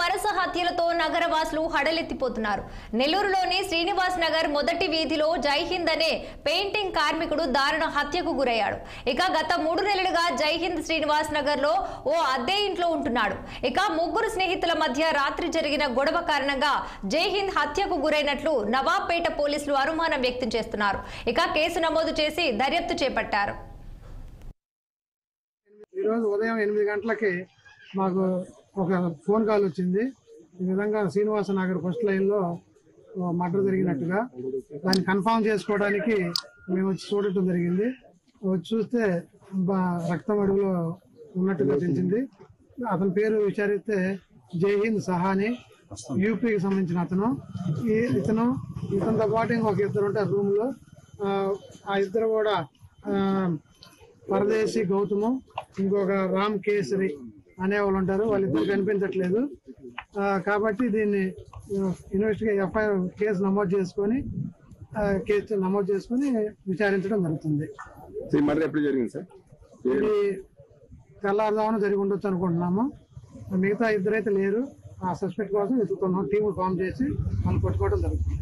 వరుస హత్యలతో నగరవాసులు హడలెత్తిపోతున్నారు. నెల్లూరులోని శ్రీనివాస్ నగర్ మొదటి వీధిలో జైహింద్ అనే పెయింటింగ్ కార్మికుడు దారుణ హత్యకు గురయ్యాడు. ఇక గత 3 నెలలుగా జైహింద్ శ్రీనివాస్ నగర్ లో ఓ అద్దె ఇంట్లో ఉంటున్నాడు. ఇక ముగ్గురు స్నేహితుల మధ్య రాత్రి జరిగిన గొడవ కారణంగా జైహింద్ హత్యకు గురైనట్లు నవాబ్పేట పోలీసులు అనుమానం వ్యక్తం చేస్తున్నారు. ఇక కేసు నమోదు చేసి దర్యాప్తు చేపట్టారు. ఈ రోజు ఉదయం 8 గంటలకి మాకు ఒక ఫోన్ కాల్ వచ్చింది. ఈ విధంగా శ్రీనివాస నగర్ ఫస్ట్ లైన్ లో మర్డర్ జరిగినట్టుగా. దాన్ని కన్ఫర్మ్ చేసుకోవడానికి మేము వచ్చి చూడటం జరిగింది. వచ్చి చూస్తే రక్తం అడుగులో ఉన్నట్టుగా తెలిసింది. అతని పేరు విచారిస్తే జైహింద్ సహాని, యూపీకి సంబంధించిన అతను. ఇతనితో పాటు ఇంకొక ఇద్దరు ఉంటారు రూమ్ లో. ఆ ఇద్దరు కూడా పరదేశీ గౌతము, ఇంకొక రామ్ కేసరి అనేవాళ్ళు ఉంటారు. వాళ్ళిద్దరు కనిపించట్లేదు. కాబట్టి దీన్ని ఎఫ్ఐఆర్ కేసు నమోదు చేసుకొని విచారించడం జరుగుతుంది. ఇది తెల్లారుదామని జరిగి ఉండొచ్చు అనుకుంటున్నాము. మిగతా ఇద్దరైతే లేరు. ఆ సస్పెక్ట్ కోసం వెతుకుతున్నాం. టీం ఫామ్ చేసి వాళ్ళు పట్టుకోవడం జరుగుతుంది.